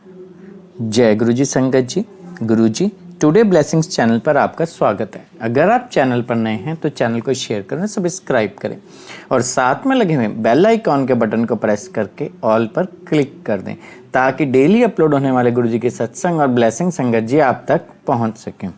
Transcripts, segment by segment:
जय गुरु जी संगत जी। गुरु जी today blessings channel पर आपका स्वागत है। अगर आप चैनल पर नए हैं तो चैनल को शेयर करें, सब्सक्राइब करें और साथ में लगे हुए बेल आइकॉन के बटन को प्रेस करके ऑल पर क्लिक कर दें ताकि डेली अपलोड होने वाले गुरु जी के सत्संग और ब्लेसिंग संगत जी आप तक पहुंच सकें।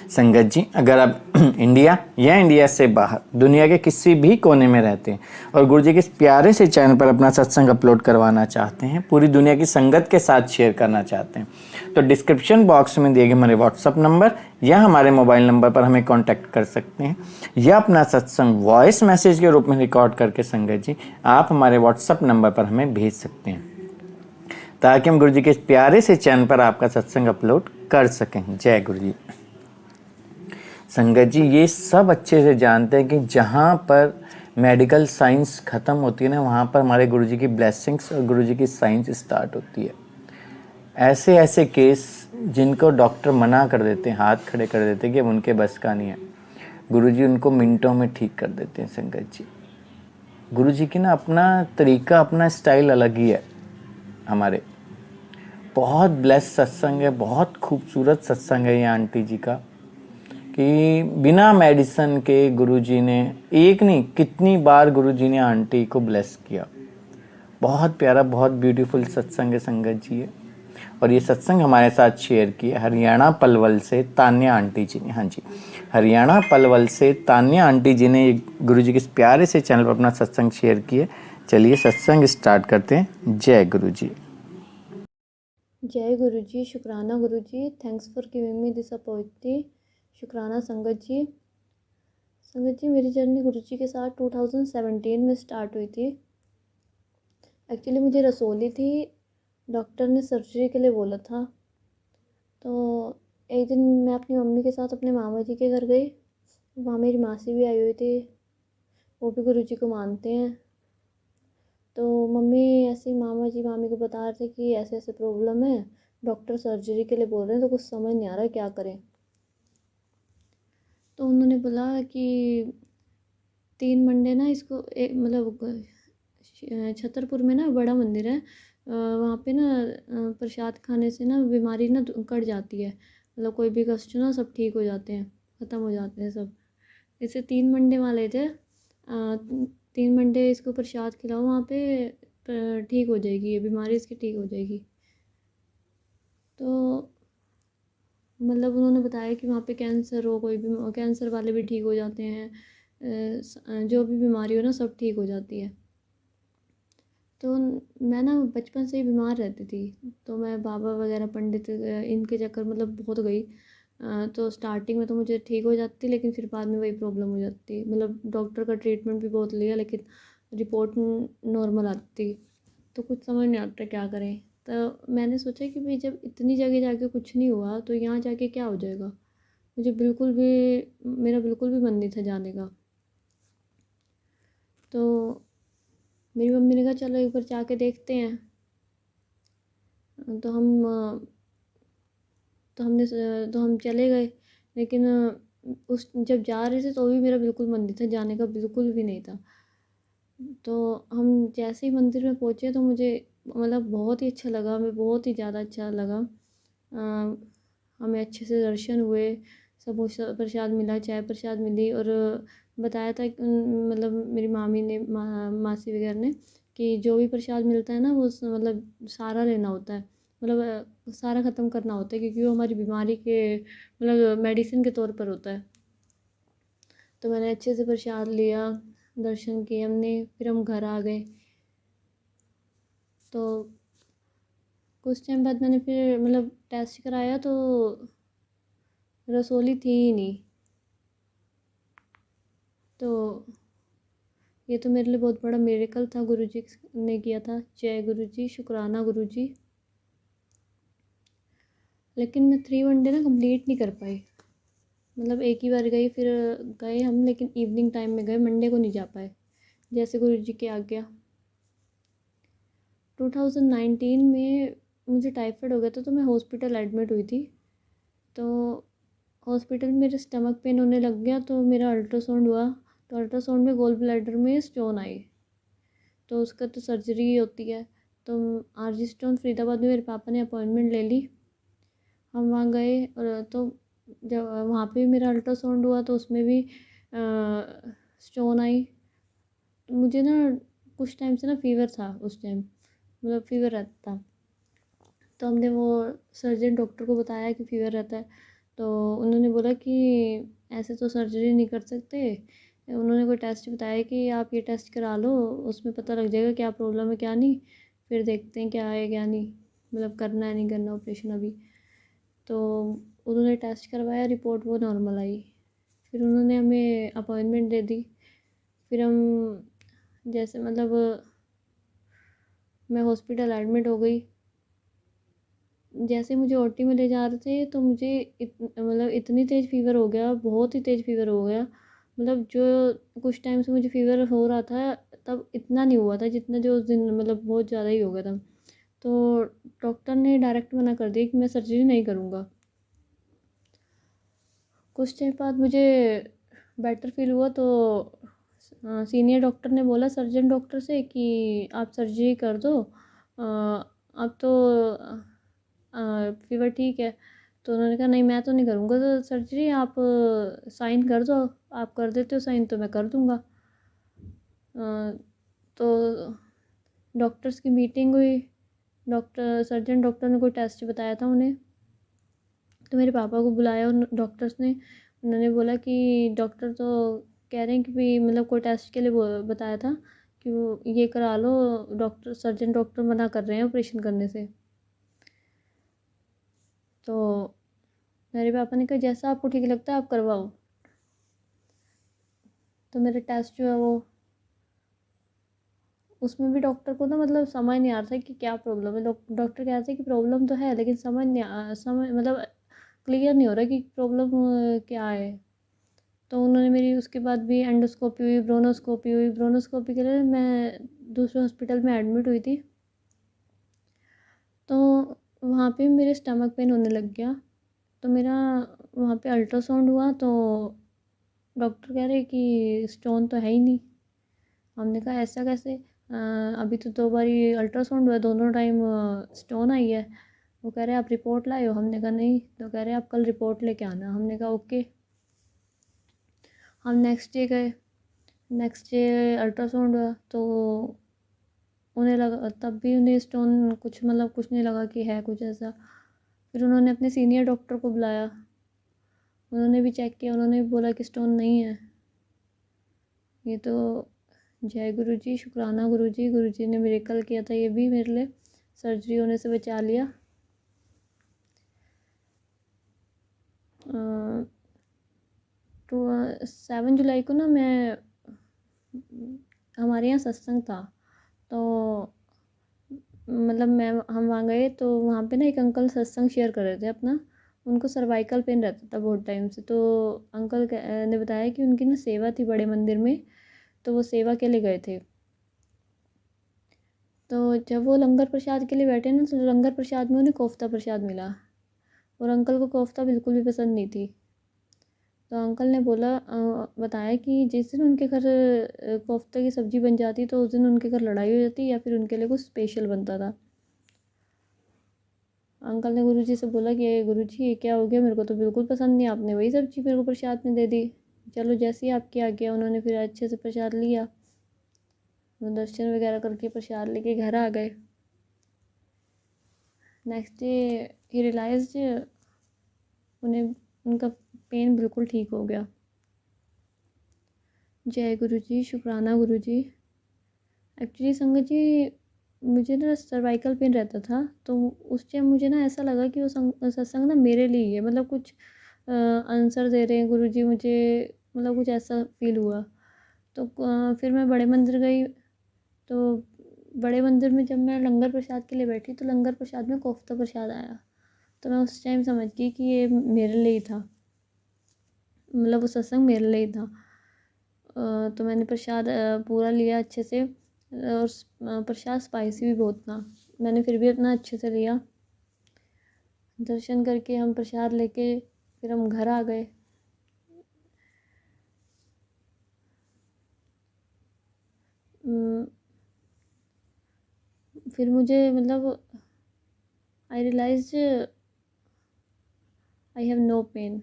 संगत जी, अगर आप इंडिया या इंडिया से बाहर दुनिया के किसी भी कोने में रहते हैं और गुरु जी के इस प्यारे से चैनल पर अपना सत्संग अपलोड करवाना चाहते हैं, पूरी दुनिया की संगत के साथ शेयर करना चाहते हैं, तो डिस्क्रिप्शन बॉक्स में दिए गए हमारे व्हाट्सअप नंबर या हमारे मोबाइल नंबर पर हमें कॉन्टैक्ट कर सकते हैं या अपना सत्संग वॉइस मैसेज के रूप में रिकॉर्ड करके संगत जी आप हमारे व्हाट्सअप नंबर पर हमें भेज सकते हैं ताकि हम गुरु जी के इस प्यारे से चैनल पर आपका सत्संग अपलोड कर सकें। जय गुरु जी। संगत जी, ये सब अच्छे से जानते हैं कि जहाँ पर मेडिकल साइंस ख़त्म होती है ना, वहाँ पर हमारे गुरुजी की ब्लेसिंग्स और गुरुजी की साइंस स्टार्ट होती है। ऐसे ऐसे केस जिनको डॉक्टर मना कर देते हैं, हाथ खड़े कर देते हैं कि अब उनके बस का नहीं है, गुरुजी उनको मिनटों में ठीक कर देते हैं। संगत जी, गुरुजी की ना अपना तरीका, अपना स्टाइल अलग ही है। हमारे बहुत ब्लेस सत्संग है, बहुत खूबसूरत सत्संग है ये आंटी जी का कि बिना मेडिसिन के गुरुजी ने एक नहीं कितनी बार गुरुजी ने आंटी को ब्लेस किया। बहुत प्यारा, बहुत ब्यूटीफुल सत्संग है संगत जी है। और ये सत्संग हमारे साथ शेयर किया हरियाणा पलवल से तान्या आंटी जी ने। हाँ जी, हरियाणा पलवल से तान्या आंटी जी ने गुरुजी के इस प्यारे से चैनल पर अपना सत्संग शेयर किए। चलिए सत्संग स्टार्ट करते हैं। जय गुरु जी। जय गुरु जी, शुक्राना Guru ji, thanks for giving me this opportunity. शुक्राना संगत जी। संगत जी, मेरी जर्नी गुरु जी के साथ 2017 में स्टार्ट हुई थी। एक्चुअली मुझे रसोली थी, डॉक्टर ने सर्जरी के लिए बोला था। तो एक दिन मैं अपनी मम्मी के साथ अपने मामा जी के घर गई। वहाँ मेरी मासी भी आई हुई थी, वो भी गुरु जी को मानते हैं। तो मम्मी ऐसे ही मामा जी मामी को बता रहे थे कि ऐसे ऐसे प्रॉब्लम है, डॉक्टर सर्जरी के लिए बोल रहे हैं, तो कुछ समझ नहीं आ रहा क्या करें। तो उन्होंने बोला कि 3 मंडे ना इसको मतलब छतरपुर में ना बड़ा मंदिर है, वहाँ पे ना प्रसाद खाने से ना बीमारी ना कट जाती है। मतलब कोई भी कष्ट ना सब ठीक हो जाते हैं, ख़त्म हो जाते हैं सब। इसे 3 मंडे वाले थे, 3 मंडे इसको प्रसाद खिलाओ, वहाँ पे ठीक हो जाएगी, ये बीमारी इसकी ठीक हो जाएगी। तो मतलब उन्होंने बताया कि वहाँ पे कैंसर हो, कोई भी कैंसर वाले भी ठीक हो जाते हैं, जो भी बीमारी हो ना सब ठीक हो जाती है। तो मैं ना बचपन से ही बीमार रहती थी, तो मैं बाबा वगैरह पंडित इनके चक्कर मतलब बहुत गई। तो स्टार्टिंग में तो मुझे ठीक हो जाती, लेकिन फिर बाद में वही प्रॉब्लम हो जाती। मतलब डॉक्टर का ट्रीटमेंट भी बहुत लिया, लेकिन रिपोर्ट नॉर्मल आती। तो कुछ समझ नहीं आता क्या करें। तो मैंने सोचा कि भाई जब इतनी जगह जाके कुछ नहीं हुआ तो यहाँ जाके क्या हो जाएगा। मुझे बिल्कुल भी, मेरा बिल्कुल भी मन नहीं था जाने का। तो मेरी मम्मी ने कहा चलो एक बार जाके देखते हैं। तो हम तो हमने तो हम चले गए, लेकिन उस जब जा रहे थे तो भी मेरा बिल्कुल मन नहीं था जाने का, बिल्कुल भी नहीं था। तो हम जैसे ही मंदिर में पहुँचे तो मुझे मतलब बहुत ही अच्छा लगा, हमें बहुत ही ज़्यादा अच्छा लगा। हमें अच्छे से दर्शन हुए, समोसा प्रसाद मिला, चाय प्रसाद मिली, और बताया था मतलब मेरी मामी ने मासी वगैरह ने कि जो भी प्रसाद मिलता है ना वो मतलब सारा लेना होता है, मतलब सारा ख़त्म करना होता है, क्योंकि वो हमारी बीमारी के मतलब मेडिसिन के तौर पर होता है। तो मैंने अच्छे से प्रसाद लिया, दर्शन किए हमने, फिर हम घर आ गए। तो कुछ टाइम बाद मैंने फिर मतलब टेस्ट कराया तो रसोली थी ही नहीं। तो ये तो मेरे लिए बहुत बड़ा मिरेकल था, गुरुजी ने किया था। जय गुरुजी, शुक्राना गुरुजी। लेकिन मैं 3 मंडे ना कंप्लीट नहीं कर पाई। मतलब एक ही बार गई, फिर गए हम, लेकिन इवनिंग टाइम में गए, मंडे को नहीं जा पाए जैसे गुरुजी की आज्ञा। 2019 में मुझे टाइफाइड हो गया था, तो मैं हॉस्पिटल एडमिट हुई थी। तो हॉस्पिटल में मेरे स्टमक पेन होने लग गया, तो मेरा अल्ट्रासाउंड हुआ। तो अल्ट्रासाउंड में गोल ब्लैडर में स्टोन आई, तो उसका तो सर्जरी ही होती है। तो आरजी स्टोन फरीदाबाद में मेरे पापा ने अपॉइंटमेंट ले ली। हम वहाँ गए और तो जब वहाँ पे भी मेरा अल्ट्रासाउंड हुआ तो उसमें भी स्टोन आई। तो मुझे ना कुछ टाइम से ना फ़ीवर था उस टाइम, मतलब फ़ीवर रहता था। तो हमने वो सर्जन डॉक्टर को बताया कि फ़ीवर रहता है, तो उन्होंने बोला कि ऐसे तो सर्जरी नहीं कर सकते। उन्होंने कोई टेस्ट बताया कि आप ये टेस्ट करा लो, उसमें पता लग जाएगा क्या प्रॉब्लम है क्या नहीं, फिर देखते हैं क्या है क्या नहीं, मतलब करना है नहीं करना ऑपरेशन अभी। तो उन्होंने टेस्ट करवाया, रिपोर्ट वो नॉर्मल आई। फिर उन्होंने हमें अपॉइंटमेंट दे दी। फिर हम जैसे मतलब मैं हॉस्पिटल एडमिट हो गई। जैसे मुझे ओटी में ले जा रहे थे तो मुझे मतलब इतनी तेज़ फ़ीवर हो गया, बहुत ही तेज़ फ़ीवर हो गया। मतलब जो कुछ टाइम से मुझे फ़ीवर हो रहा था तब इतना नहीं हुआ था जितना जो उस दिन, मतलब बहुत ज़्यादा ही हो गया था। तो डॉक्टर ने डायरेक्ट मना कर दिया कि मैं सर्जरी नहीं करूँगा। कुछ टाइम बाद मुझे बेटर फ़ील हुआ तो सीनियर डॉक्टर ने बोला सर्जन डॉक्टर से कि आप सर्जरी कर दो, अब तो फ़ीवर ठीक है। तो उन्होंने कहा नहीं मैं तो नहीं करूँगा तो सर्जरी, आप साइन कर दो, आप कर देते हो साइन तो मैं कर दूँगा। तो डॉक्टर्स की मीटिंग हुई, सर्जन डॉक्टर ने कोई टेस्ट बताया था उन्हें। तो मेरे पापा को बुलाया उन डॉक्टर्स ने। उन्होंने बोला कि डॉक्टर तो कह रहे हैं कि भी मतलब कोई टेस्ट के लिए बताया था कि वो ये करा लो, डॉक्टर सर्जन डॉक्टर मना कर रहे हैं ऑपरेशन करने से। तो मेरे पापा ने कहा जैसा आपको ठीक लगता है आप करवाओ। तो मेरा टेस्ट जो है वो, उसमें भी डॉक्टर को ना मतलब समझ नहीं आ रहा था कि क्या प्रॉब्लम है। डॉक्टर कह रहे थे कि प्रॉब्लम तो है लेकिन समझ मतलब क्लियर नहीं हो रहा कि प्रॉब्लम क्या है। तो उन्होंने मेरी उसके बाद भी एंडोस्कोपी हुई, ब्रोनोस्कोपी हुई। ब्रोनोस्कोपी के लिए मैं दूसरे हॉस्पिटल में एडमिट हुई थी। तो वहाँ पे मेरे स्टमक पेन होने लग गया। तो मेरा वहाँ पे अल्ट्रासाउंड हुआ तो डॉक्टर कह रहे कि स्टोन तो है ही नहीं। हमने कहा ऐसा कैसे, अभी तो 2 बारी अल्ट्रासाउंड हुआ, दोनों टाइम स्टोन आई है। वो कह रहे आप रिपोर्ट लाए हो? हमने कहा नहीं। तो कह रहे आप कल रिपोर्ट लेके आना। हमने कहा ओके। हम नेक्स्ट डे गए। नेक्स्ट डे अल्ट्रासाउंड हुआ तो उन्हें लगा, तब भी उन्हें स्टोन कुछ मतलब कुछ नहीं लगा कि है कुछ ऐसा। फिर उन्होंने अपने सीनियर डॉक्टर को बुलाया, उन्होंने भी चेक किया, उन्होंने भी बोला कि स्टोन नहीं है। ये तो जय गुरु जी, शुक्राना गुरु जी ने मिरेकल किया था ये भी मेरे लिए, सर्जरी होने से बचा लिया। तो 7 जुलाई को ना मैं, हमारे यहाँ सत्संग था तो मतलब हम वहाँ गए तो वहाँ पे ना एक अंकल सत्संग शेयर कर रहे थे अपना। उनको सर्वाइकल पेन रहता था बहुत टाइम से। तो अंकल ने बताया कि उनकी ना सेवा थी बड़े मंदिर में, तो वो सेवा के लिए गए थे। तो जब वो लंगर प्रसाद के लिए बैठे ना तो लंगर प्रसाद में उन्हें कोफ्ता प्रसाद मिला और अंकल को कोफ्ता बिल्कुल भी पसंद नहीं थी। तो अंकल ने बोला बताया कि जिस दिन उनके घर कोफ्ते की सब्ज़ी बन जाती तो उस दिन उनके घर लड़ाई हो जाती या फिर उनके लिए कुछ स्पेशल बनता था। अंकल ने गुरुजी से बोला कि गुरुजी ये क्या हो गया, मेरे को तो बिल्कुल पसंद नहीं, आपने वही सब्ज़ी मेरे को प्रसाद में दे दी। चलो जैसे ही आपके आ गया, उन्होंने फिर अच्छे से प्रसाद लिया, वो दर्शन वगैरह करके प्रसाद लेके घर आ गए। नेक्स्ट डे ही रियलाइज्ड उन्हें उनका पेन बिल्कुल ठीक हो गया। जय गुरु जी, शुक्राना गुरु जी। एक्चुअली संगत जी मुझे ना सर्वाइकल पेन रहता था तो उस टाइम मुझे ना ऐसा लगा कि वो सत्संग ना मेरे लिए ही है, मतलब कुछ आंसर दे रहे हैं गुरु जी मुझे, मतलब कुछ ऐसा फील हुआ। तो फिर मैं बड़े मंदिर गई। तो बड़े मंदिर में जब मैं लंगर प्रसाद के लिए बैठी तो लंगर प्रसाद में कोफ्ता प्रसाद आया। तो मैं उस टाइम समझ गई कि ये मेरे लिए ही था, मतलब वो सत्संग मेरे लिए ही था। तो मैंने प्रसाद पूरा लिया अच्छे से और प्रसाद स्पाइसी भी बहुत था। मैंने फिर भी इतना अच्छे से लिया। दर्शन करके हम प्रसाद लेके फिर हम घर आ गए। फिर मुझे मतलब I realise I have no pain.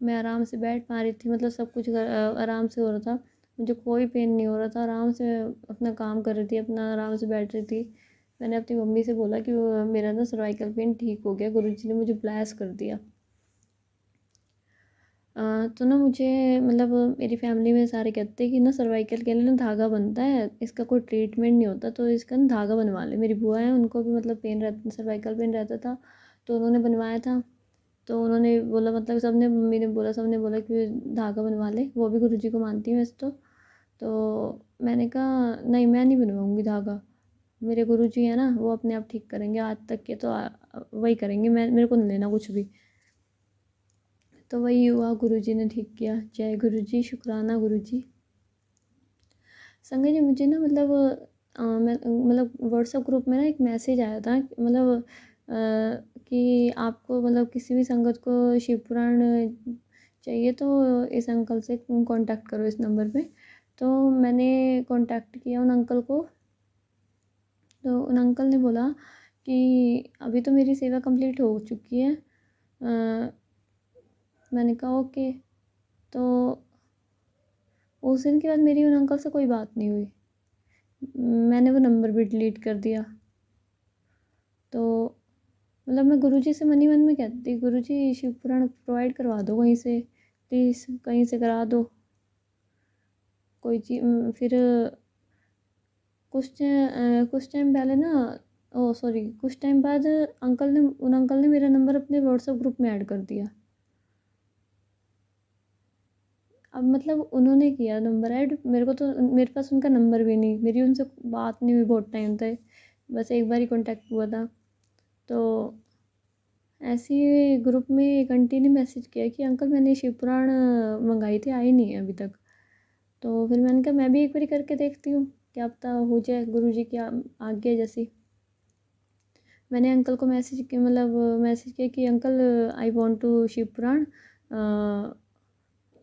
मैं आराम से बैठ पा रही थी, मतलब सब कुछ आराम से हो रहा था, मुझे कोई पेन नहीं हो रहा था, आराम से अपना काम कर रही थी, अपना आराम से बैठ रही थी। मैंने अपनी मम्मी से बोला कि मेरा ना सर्वाइकल पेन ठीक हो गया, गुरुजी ने मुझे ब्लेस कर दिया। तो ना मुझे मतलब मेरी फैमिली में सारे कहते हैं कि ना सर्वाइकल के लिए ना धागा बनता है, इसका कोई ट्रीटमेंट नहीं होता, तो इसका ना धागा बनवा ले। मेरी बुआ है, उनको भी मतलब पेन रहता, सर्वाइकल पेन रहता था, तो उन्होंने बनवाया था। तो उन्होंने बोला, मतलब सबने, मम्मी ने बोला, सबने बोला कि धागा बनवा ले, वो भी गुरुजी को मानती है वैसे तो मैंने कहा नहीं, मैं नहीं बनवाऊँगी धागा, मेरे गुरुजी है ना, वो अपने आप ठीक करेंगे, आज तक के तो वही करेंगे, मैं, मेरे को नहीं लेना कुछ भी। तो वही हुआ, गुरुजी ने ठीक किया। जय गुरुजी, शुक्राना गुरुजी। संगत जी, मुझे ना मतलब मैं मतलब व्हाट्सएप ग्रुप में ना एक मैसेज आया था, मतलब कि आपको मतलब किसी भी संगत को शिव पुराण चाहिए तो इस अंकल से कांटेक्ट करो, इस नंबर पे। तो मैंने कांटेक्ट किया उन अंकल को, तो उन अंकल ने बोला कि अभी तो मेरी सेवा कंप्लीट हो चुकी है। मैंने कहा ओके। तो उस दिन के बाद मेरी उन अंकल से कोई बात नहीं हुई, मैंने वो नंबर भी डिलीट कर दिया। तो मतलब मैं गुरुजी से मन ही मन में कहती थी, गुरुजी शिव पुराण प्रोवाइड करवा दो कहीं से, प्लीज़ कहीं से करा दो कोई चीज़। फिर कुछ टाइम पहले ना, ओ सॉरी, कुछ टाइम बाद उन अंकल ने मेरा नंबर अपने व्हाट्सएप ग्रुप में ऐड कर दिया। अब मतलब उन्होंने किया नंबर ऐड, मेरे को तो, मेरे पास उनका नंबर भी नहीं, मेरी उनसे बात नहीं हुई बहुत टाइम तक, बस एक बार ही कांटेक्ट हुआ था। तो ऐसे ही ग्रुप में एक आंटी ने मैसेज किया कि अंकल मैंने शिव पुराण मंगाई थी, आई नहीं है अभी तक। तो फिर मैंने कहा मैं भी एक बार करके देखती हूँ, क्या पता हो जाए गुरुजी की आज्ञा जैसी। मैंने अंकल को मैसेज किया, मतलब मैसेज किया कि uncle I want to Shiv Puran.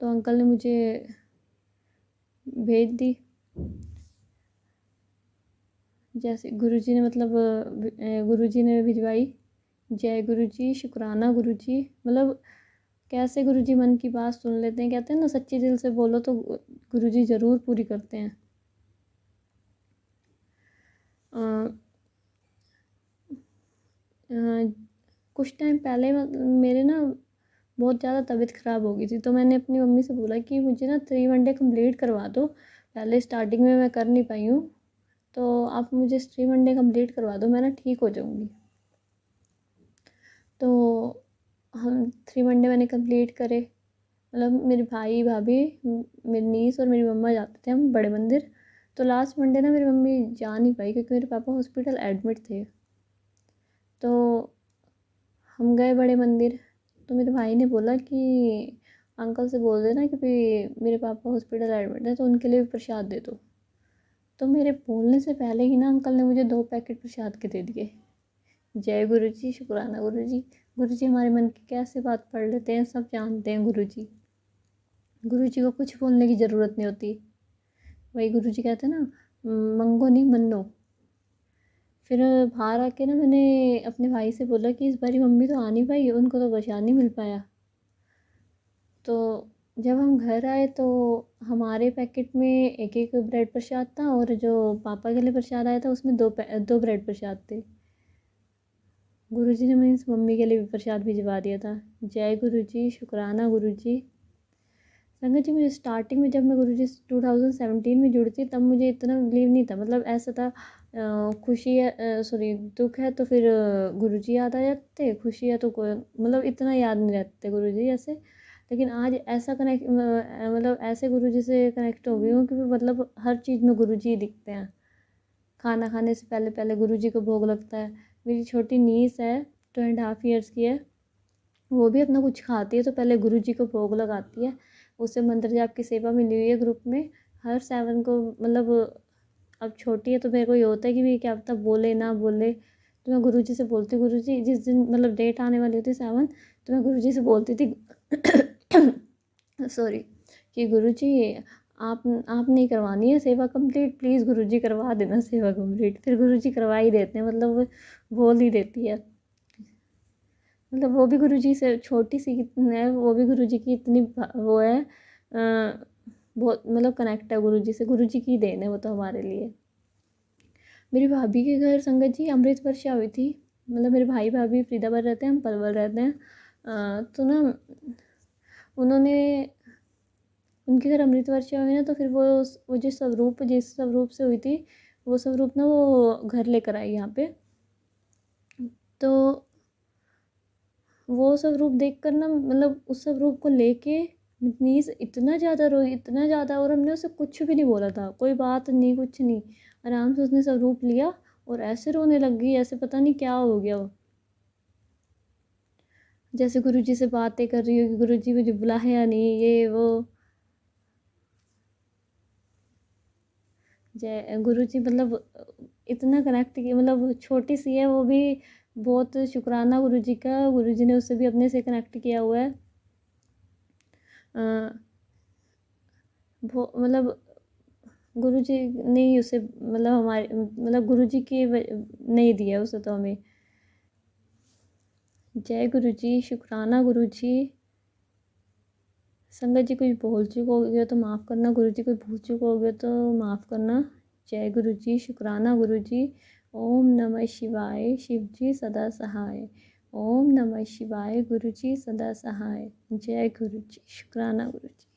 तो अंकल ने मुझे भेज दी, जैसे गुरुजी ने मतलब गुरुजी ने भिजवाई। जय गुरुजी, शुक्राना गुरुजी। मतलब कैसे गुरुजी मन की बात सुन लेते हैं, कहते हैं ना सच्चे दिल से बोलो तो गुरुजी ज़रूर पूरी करते हैं। कुछ टाइम पहले मेरे ना बहुत ज़्यादा तबीयत ख़राब हो गई थी, तो मैंने अपनी मम्मी से बोला कि मुझे ना 3 वनडे कंप्लीट करवा दो, पहले स्टार्टिंग में मैं कर नहीं पाई हूँ, तो आप मुझे 3 वनडे कंप्लीट करवा दो, मैं ना ठीक हो जाऊँगी। तो हम 3 वनडे मैंने कंप्लीट करे, मतलब मेरे भाई भाभी, मेरी नीस और मेरी मम्मा जाते थे हम बड़े मंदिर। तो लास्ट मंडे ना मेरी मम्मी जा नहीं पाई क्योंकि मेरे पापा हॉस्पिटल एडमिट थे। तो हम गए बड़े मंदिर, तो मेरे भाई ने बोला कि अंकल से बोल देना कि भाई मेरे पापा हॉस्पिटल एडमिट है, तो उनके लिए भी प्रसाद दे दो। तो मेरे बोलने से पहले ही ना अंकल ने मुझे 2 पैकेट प्रसाद के दे दिए। जय गुरुजी, शुक्राना गुरुजी। गुरुजी हमारे मन की कैसे बात पढ़ लेते हैं, सब जानते हैं गुरुजी। गुरुजी को कुछ बोलने की ज़रूरत नहीं होती, वही गुरुजी कहते हैं ना, मंगो नहीं मन्नो। फिर बाहर आके ना मैंने अपने भाई से बोला कि इस बारी मम्मी तो आ नहीं पाई, उनको तो प्रसाद नहीं मिल पाया। तो जब हम घर आए तो हमारे पैकेट में एक एक ब्रेड प्रसाद था, और जो पापा के लिए प्रसाद आया था उसमें दो ब्रेड प्रसाद थे। गुरुजी ने मीन्स मम्मी के लिए भी प्रसाद भिजवा दिया था। जय गुरुजी, शुक्राना गुरुजी। संगत जी, मुझे स्टार्टिंग में जब मैं गुरुजी 2017 में जुड़ी थी तब मुझे इतना बिलीव नहीं था, मतलब ऐसा था खुशी है, सॉरी दुख है तो फिर गुरुजी याद आ जाते, खुशी है तो कोई मतलब इतना याद नहीं रहते गुरुजी जैसे। लेकिन आज ऐसा कनेक्ट, मतलब ऐसे गुरुजी से कनेक्ट हो गई हूँ कि मतलब हर चीज़ में गुरुजी दिखते हैं। खाना खाने से पहले पहले गुरुजी को भोग लगता है। मेरी छोटी नीस है, 2.5 ईयर्स की है, वो भी अपना कुछ खाती है तो पहले गुरुजी को भोग लगाती है। उसे मंत्र जाप की सेवा मिली हुई है ग्रुप में, हर 7 को, मतलब अब छोटी है तो मेरे को ये होता है कि भाई क्या पता बोले ना बोले, तो मैं गुरुजी से बोलती, गुरुजी जिस दिन मतलब डेट आने वाली होती 7, तो मैं गुरुजी से बोलती थी सॉरी, कि गुरुजी आप नहीं करवानी है सेवा कंप्लीट, प्लीज़ गुरुजी करवा देना सेवा कंप्लीट। फिर गुरुजी करवा ही देते हैं, मतलब वो बोल ही देती है। मतलब वो भी गुरुजी से छोटी सी है, वो भी गुरुजी की इतनी वो है, बहुत मतलब कनेक्ट है गुरुजी से, गुरुजी की देन है वो तो हमारे लिए। मेरी भाभी के घर संगत जी अमृत वर्षा हुई थी। मतलब मेरे भाई भाभी फरीदाबाद रहते हैं, हम पलवल रहते हैं। तो ना उन्होंने उनके घर अमृत वर्षा हुई ना, तो फिर वो जिस स्वरूप से हुई थी, वो स्वरूप ना वो घर लेकर आई यहाँ पे। तो वो स्वरूप देखकर ना, मतलब उस स्वरूप को लेके मीन्स इतना ज़्यादा रोई, इतना ज़्यादा, और हमने उसे कुछ भी नहीं बोला था, कोई बात नहीं, कुछ नहीं। आराम से उसने स्वरूप लिया और ऐसे रोने लग गई, ऐसे पता नहीं क्या हो गया वो। जैसे गुरुजी से बातें कर रही हो कि गुरुजी मुझे बुलाया नहीं, ये वो। जय गुरुजी, मतलब इतना कनेक्ट किया, मतलब छोटी सी है वो भी। बहुत शुक्राना गुरुजी का, गुरुजी ने उससे भी अपने से कनेक्ट किया हुआ है। वो मतलब गुरुजी ने ही उसे, मतलब हमारे, मतलब गुरुजी की नहीं दिया उसे तो हमें। जय गुरुजी, शुक्राना गुरुजी। संगत जी कुछ बोल चुका हो गया तो माफ़ करना, गुरुजी कुछ भूल चुका हो गया तो माफ़ करना। जय गुरुजी, शुक्राना गुरुजी। ओम नमः शिवाय, शिव जी सदा सहाय। ओम नमः शिवाय, गुरुजी सदा सहाय। जय गुरुजी, शुक्राना गुरुजी।